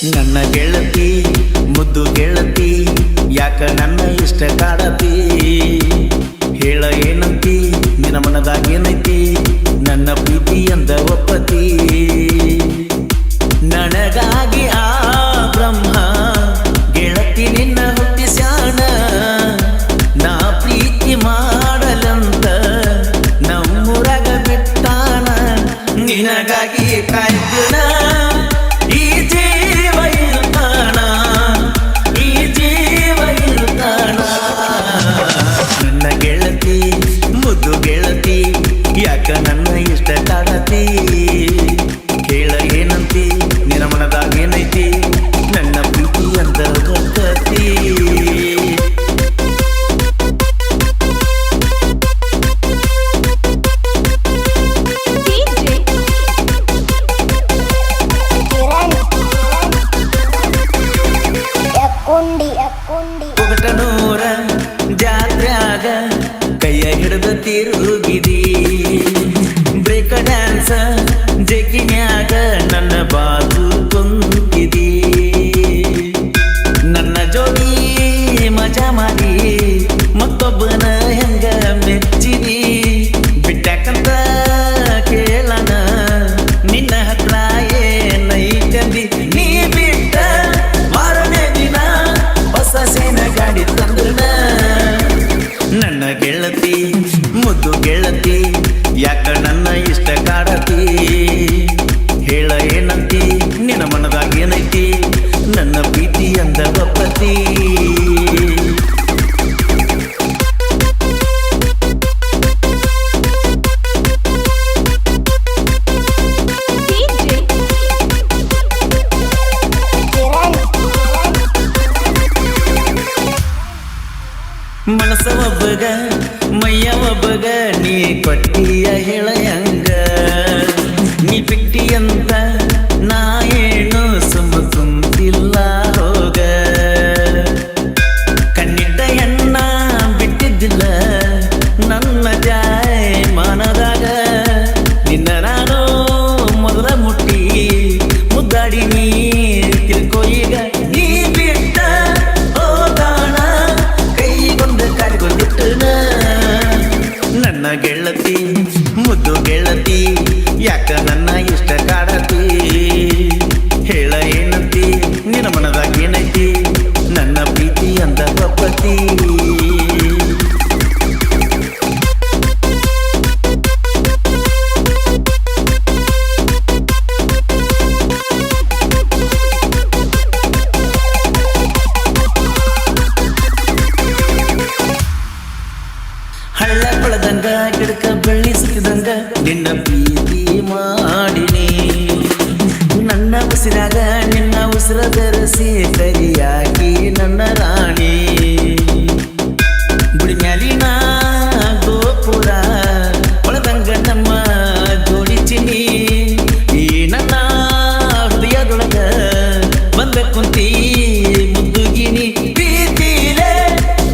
ನನ್ನ ಗೆಳತಿ ಮುದ್ದು ಗೆಳತಿ ಯಾಕ ನನ್ನ ಇಷ್ಟ ಕಾಡತಿ ಹೇಳ ಏನಂತಿ ನಿನ್ನ ಮನದಾಗೇನೈತಿ ನನ್ನ ಪ್ರೀತಿ ಅಂದ ಒಪ್ಪತಿ ನನಗಾಗಿ ಆ ಬ್ರಹ್ಮ ಗೆಳತಿ ನಿನ್ನ ಹುಟ್ಟಿಸ್ಯಾನ ನಾ ಪ್ರೀತಿ ಮಾಡಲಂತ ನಮ್ಮೂರಾಗ ಬಿಟ್ಟಾನ ನಿನಗಾಗಿ ಕಾಯ್ದನ ಈ ಜೀವ ಇರ್ತಾನ ಈ ಜೀವ ಇರ್ತಾನ ನನ್ನ ಗೆಳತಿ ಮುದ್ದು ಗೆಳತಿ ಯಾಕ ನನ್ನ ಇಷ್ಟ ಕಾಡತಿ ಹೇಳ ಏನಂತಿ ನಿನ್ನ ಮನದಾಗೇನೈತಿ ನನ್ನ ಪ್ರೀತಿ ಅಂತ ಗೊತ್ತತಿ ಪುಗಟನೂರ ಜಾತ್ರ್ಯಾಗ ಕೈಯ ಹಿಡಿದ ತಿರುಗಿದಿ ಬ್ರೇಕ್ ಡ್ಯಾನ್ಸ ಜೆಕಿನ್ಯಾಗ ನನ್ನ ಬಾಜು ಕುಂತಿದಿ ನನ್ನ ಜೋಡಿ ಮಜಾ ಮಾಡಿ ಮತ್ತೊಬ್ಬನ ಹೆಂಗ ಮೆಚ್ಚಿದಿ ಬಿಟ್ಟಾಕಂತ ಕೇಳನ ನಿನ್ನ ಹತ್ರ ಏನೈತಂದಿ ನೀ ಬಿಟ್ಟ ಮಾರನೇ ದಿನ ಹೊಸ ಸೇನ ಗಾಡಿ ತಂದನ ನನ್ನ ಗೆಳತಿ ಮುದ್ದು ಗೆಳತಿ ಯಾಕ ನನ್ನ ಇಷ್ಟ ಕಾಡತಿ ಹೇಳ ಏನಂತಿ ನಿನ್ನ ಮನದಾಗ ಏನೈತಿ ನನ್ನ ಪ್ರೀತಿ ಅಂದ ಒಪ್ಪತಿ ಮನಸ ಒಬ್ಬಗ ಮೈಯ ಒಬ್ಬಗ ನೀ ಕೊಟ್ಟಿಯ ಹೇಳಯಂಗ ನೀ ಬಿಟ್ಟಿ ಅಂತ ನಾ ಏನು ಸುಮ್ಮ ಕುಂತಿಲ್ಲ ಹೋಗ ಕಣ್ಣಿಟ್ಟ ಎಣ್ಣ ಬಿಟ್ಟಿದ್ದಿಲ್ಲ ನನ್ನ ಜಾಯ್ ಮನದಾಗ ನಿನ್ನ ನಾನು ಮೊದಲ ಮುಟ್ಟಿ ಮುದ್ದಾಡಿ ನೀ ತಿಳ್ಕೊ ಈಗ ನೀ ಬಿಟ್ಟ ಹೋದಾಣ ಕೈಗೊಂಡು ಕಾಡಿಕೊಂಡಿಟ್ಟನ ನನ್ನ ಗೆಳತಿ ಮುದ್ದು ಗೆಳತಿ ಯಾಕ ನನ್ನ ಇಷ್ಟ ಕಾಡತಿ ಹೇಳ ಏನಂತಿ ನಿನ್ನ ಮನದಾಗ ಏನೈತಿ ನನ್ನ ಪ್ರೀತಿ ಅಂದ ಒಪ್ಪತಿ ಹಳ್ಳ ಕೊಳದಂಗ ಗಿಡಕ ಬೆಳ್ಳಿ ಸಿಕ್ಕಿದಂಗ ನಿನ್ನ ಪ್ರೀತಿ ಮಾಡಿನಿ ನನ್ನ ಉಸಿರಾಗ ನಿನ್ನ ಉಸಿರ ಬೆರೆಸಿ ಕರಿಯಾಗಿ ನನ್ನ ರಾಣಿ ಗುಡಿ ಮ್ಯಾಲಿನ ಗೋಪುರ ಒಳದಂಗ ನಮ್ಮ ಜೋಡಿ ಚಿನಿ ಈ ನನ್ನ ಹೃದಯದೊಳಗ ಬಂದ ಕುಂತಿ ಮುದ್ದುಗಿನಿ ಪ್ರೀತಿಲೇ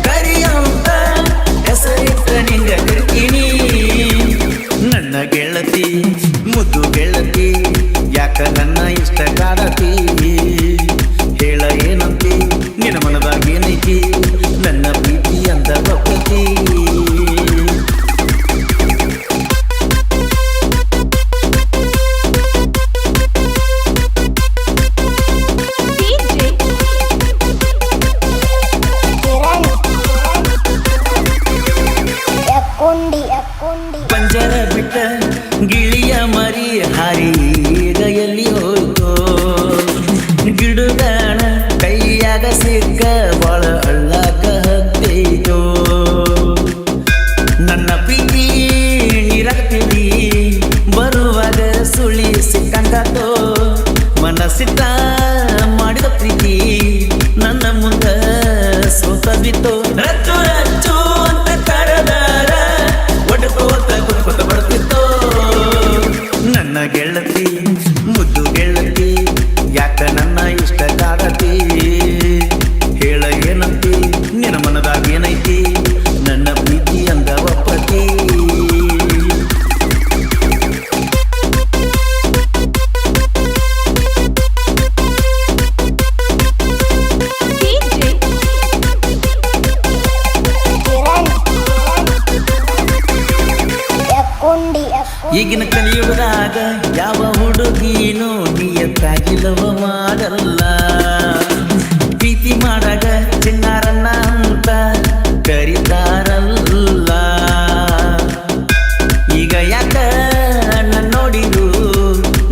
ಕರಿಯಂತ ಹೆಸರಿಟ್ಟ ನಿಂಗ ಕರ್ಕಿನಿ ನನ್ನ ಗೆಳತಿ ಮುದ್ದು ಗೆಳತಿ ಯಾಕ ನನ್ನ ಇಷ್ಟ ಕಾಡತಿ ಹೇಳ ಏನಂತಿ ನಿನ್ನ ಮನದಾಗ ಏನೈತಿ ನನ್ನ ಪ್ರೀತಿ ಅಂದ ಒಪ್ಪತಿ ಪಂಜರ ಬಿಟ್ಟ ಗಿಳಿಯ ಮರಿ ಹಾರಿ ಈಗ ಎಲ್ಲಿ ಹೋಯ್ತೋ ಗಿಡುಗಣ ಕೈಯಾಗ ಸಿಕ್ಕ ಬಾಳ ಅಳ್ಳಾಕ ಹತ್ತೈತೋ ನನ್ನ ಪ್ರೀತಿ ನೀರಾಗ್ತೀವಿ ಬರುವಾಗ ಸುಳಿ ಸಿಕ್ಕಂಗಾತೋ ಮನಸ್ಸಿಟ್ಟ ಮಾಡಿದ ಪ್ರೀತಿ ನನ್ನ ಮುಂದ ಸೋತ ಬಿತ್ತೋ ರಚ್ಚು ರಚ್ಚು ಅಂತ ಕರೆದಾರ ಒಡ್ಕೋತ ಕುತ್ಕೋತ ಬರ್ತಿತ್ತೋ ನನ್ನ ಗೆಳತಿ ಮುದ್ದು ಗೆಳತಿ ಯಾಕ ನನ್ನ ಇಷ್ಟ ಕಾಡತಿ ಹೇಳ ಏನಂತಿ ನಿನ್ನ ಮನದಾಗ ಏನೈತಿ ನನ್ನ ಪ್ರೀತಿ ಅಂದ ಒಪ್ಪತಿ ಯಾವ ಹುಡುಗೀನು ನಿಯತ್ತಾಗಿಲ್ಲವ ಮಾಡಲ್ಲ ಪ್ರೀತಿ ಮಾಡಾಗ ಚಿನ್ನಾರನ್ನ ಅಂತ ಕರೀತಾರಲ್ಲ ಈಗ ಯಾಕ ನನ್ನ ನೋಡಿದು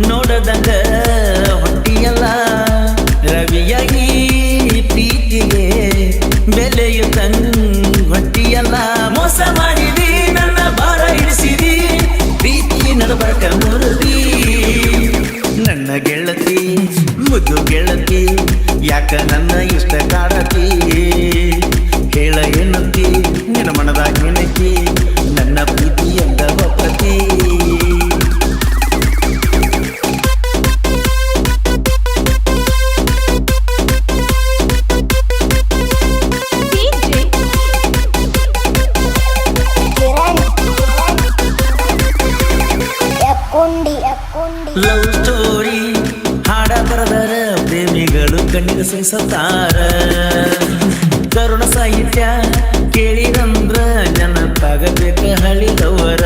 ನೋಡದಂಗ ಹೊಟ್ಟಿಯಲ್ಲ ರವಿಯಾಗಿ ಪ್ರೀತಿಗೆ ಬೆಲೆಯು ಹೊಟ್ಟಿಯಲ್ಲ ಮೋಸ ಮಾಡಿದಿ ನನ್ನ ಭಾರ ಇಳಿಸಿದಿ ಪ್ರೀತಿ ನಡಬರ್ಕ ಮುರುದಿ ನನ್ನ ಗೆಳತಿ ಮುದ್ದು ಗೆಳತಿ ಯಾಕ ನನ್ನ ಇಷ್ಟ ಕಾಡತಿ ಹೇಳ ಏನಂತಿ ನಿನ್ನ ಮನದಾಗ ಏನೈತಿ ನನ್ನ ಪ್ರೀತಿ ಎಂದ ಒಪ್ಪತಿ ಲವ್ ಸ್ಟೋರಿ ಹಾಡ ಬರದರ ಪ್ರೇಮಿಗಳು ಕಣ್ಣಿಗೆ ಸಿಂಸತಾರ ಕರುಣ ಸಾಹಿತ್ಯ ಕೇಳಿರಂದ್ರ ನೆನಪಾಗಬೇಕ ಹಳಿದವರ